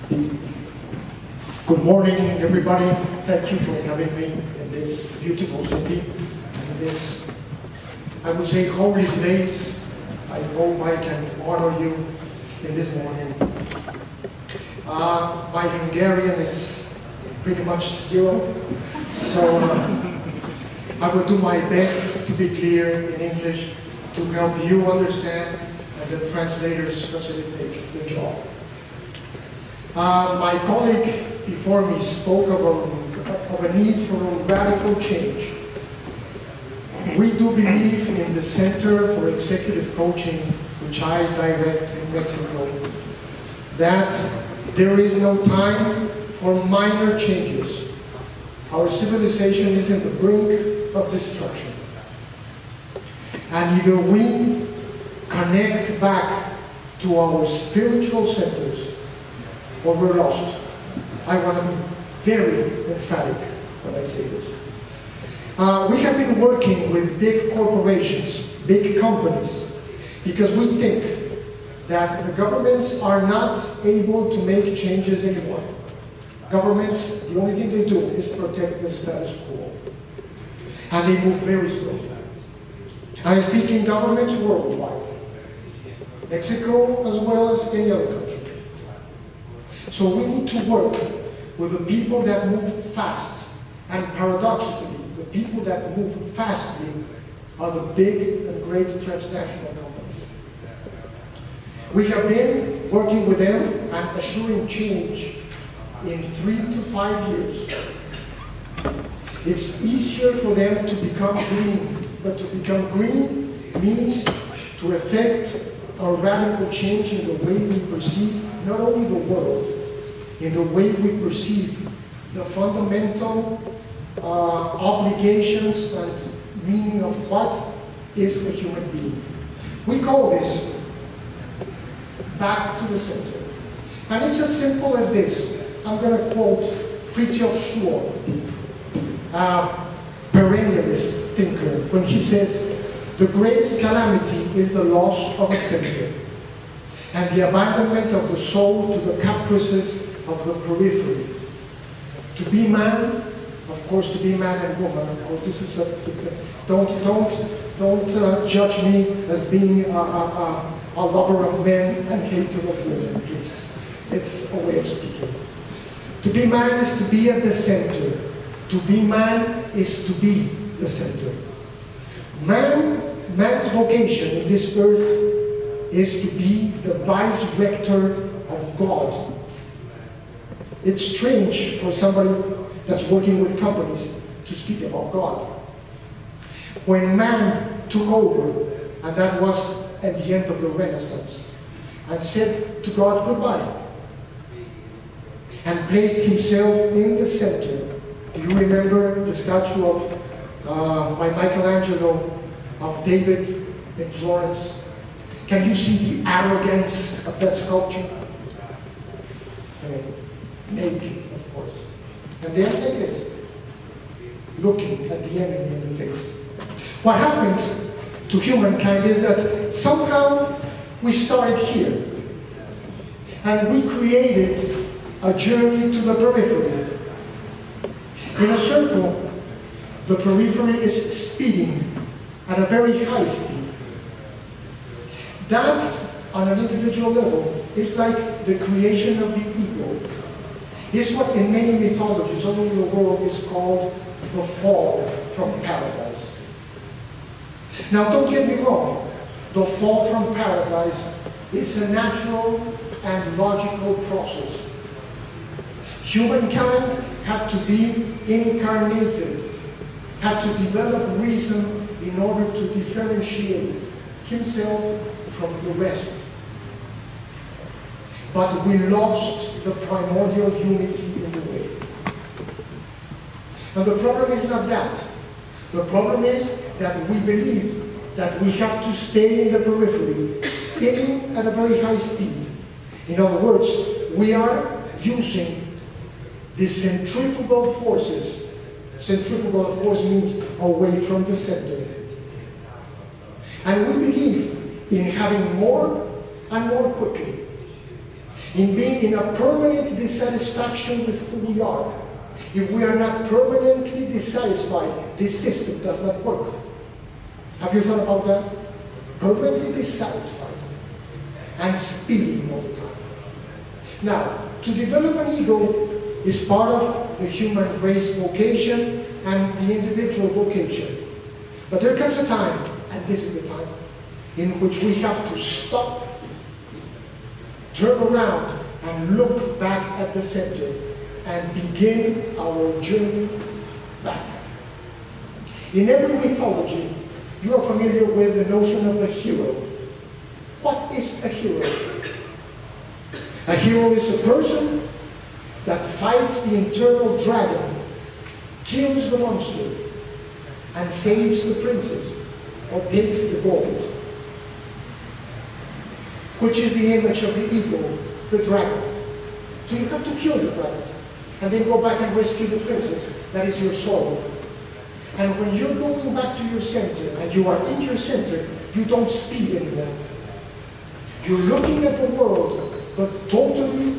Good morning, everybody. Thank you for having me in this beautiful city, in this, I would say, holy place. I hope I can honor you in this morning. My Hungarian is pretty much zero, so I will do my best to be clear in English to help you understand, and the translators facilitate the job. My colleague before me spoke of a need for a radical change. We do believe in the Center for Executive Coaching, which I direct in Mexico, that there is no time for minor changes. Our civilization is in the brink of destruction. And either we connect back to our spiritual centers, or we're lost. I want to be very emphatic when I say this. We have been working with big corporations, big companies, because we think that the governments are not able to make changes anymore. Governments, the only thing they do is protect the status quo. And they move very slowly. I speak in governments worldwide, Mexico as well as any other country. So we need to work with the people that move fast. And paradoxically, the people that move fastly are the big and great transnational companies. We have been working with them and assuring change in 3 to 5 years. It's easier for them to become green, but to become green means to effect a radical change in the way we perceive not only the world, in the way we perceive the fundamental obligations and meaning of what is a human being. We call this back to the center. And it's as simple as this. I'm going to quote Fritjof Schuor, a perennialist thinker, when he says, "The greatest calamity is the loss of a center, and the abandonment of the soul to the caprices of the periphery. To be man, of course, to be man and woman, of course, this is a, don't judge me as being a lover of men and hater of women, please. It's a way of speaking. To be man is to be at the center. To be man is to be the center. Man's vocation in this earth is to be the vice rector of God. It's strange for somebody that's working with companies to speak about God. When man took over, and that was at the end of the Renaissance, and said to God goodbye, and placed himself in the center. Do you remember the statue of by Michelangelo of David in Florence? Can you see the arrogance of that sculpture? Naked, of course. And then like this, looking at the enemy in the face. What happened to humankind is that somehow we started here. And we created a journey to the periphery. In a circle, the periphery is speeding at a very high speed. That, on an individual level, is like the creation of the ego. It's what in many mythologies all over the world is called the fall from paradise. Now don't get me wrong, the fall from paradise is a natural and logical process. Humankind had to be incarnated, had to develop reason in order to differentiate himself from the rest. But we lost the primordial unity in the way. And the problem is not that. The problem is that we believe that we have to stay in the periphery, spinning at a very high speed. In other words, we are using the centrifugal forces. Centrifugal, of course, means away from the center. And we believe in having more and more quickly. in being in a permanent dissatisfaction with who we are. If we are not permanently dissatisfied, this system does not work. Have you thought about that? Permanently dissatisfied and spilling all the time. Now, to develop an ego is part of the human race vocation and the individual vocation. But there comes a time, and this is the time, in which we have to stop, turn around, and look back at the center and begin our journey back. In every mythology, you are familiar with the notion of the hero. What is a hero? A hero is a person that fights the internal dragon, kills the monster, and saves the princess, or takes the gold. Which is the image of the ego, the dragon. So you have to kill the dragon, and then go back and rescue the princess. That is your soul. And when you're going back to your center, and you are in your center, you don't speed anymore. You're looking at the world, but totally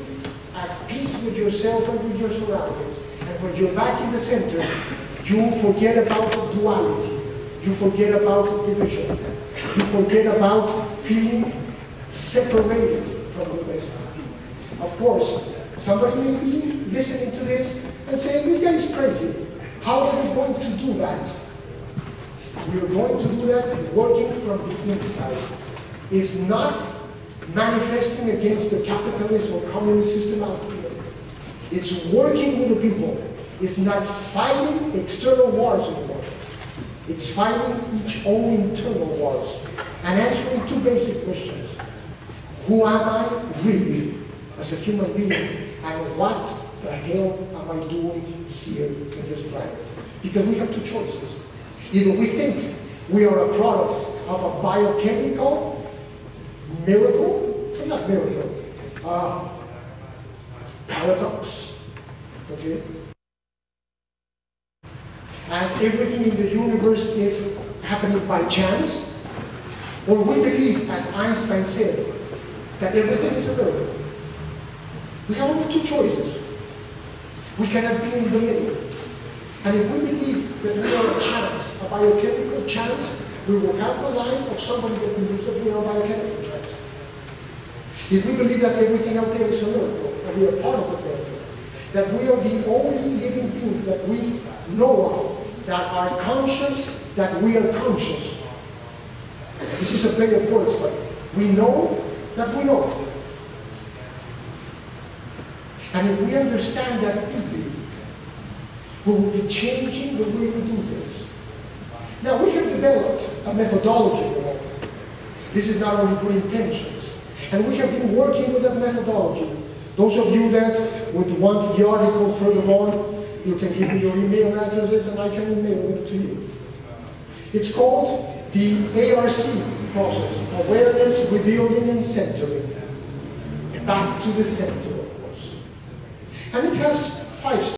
at peace with yourself and with your surroundings. And when you're back in the center, you forget about duality. You forget about division. You forget about feeling separated from the rest. Of course, somebody may be listening to this and saying, this guy is crazy. How are we going to do that? We are going to do that working from the inside. It's not manifesting against the capitalist or communist system out there. It's working with the people. It's not fighting external wars anymore. It's fighting each own internal wars and answering two basic questions. Who am I really as a human being, and what the hell am I doing here in this planet? Because we have two choices. Either we think we are a product of a biochemical miracle, or not miracle, paradox, okay? And everything in the universe is happening by chance, or we believe, as Einstein said, that everything is a miracle. We have only two choices. We cannot be in the middle. And if we believe that we are a chance, a biochemical chance, we will have the life of somebody that believes that we are a biochemical chance. If we believe that everything out there is a miracle, and we are part of the miracle, that we are the only living beings that we know of that are conscious, that we are conscious. This is a play of words, but we know that we know. And if we understand that deeply, we will be changing the way we do things. Now, we have developed a methodology for that. This is not only good intentions. And we have been working with that methodology. Those of you that would want the article further on, you can give me your email addresses and I can email it to you. It's called the ARC process, awareness, rebuilding, and centering. Back to the center, of course. And it has 5 steps.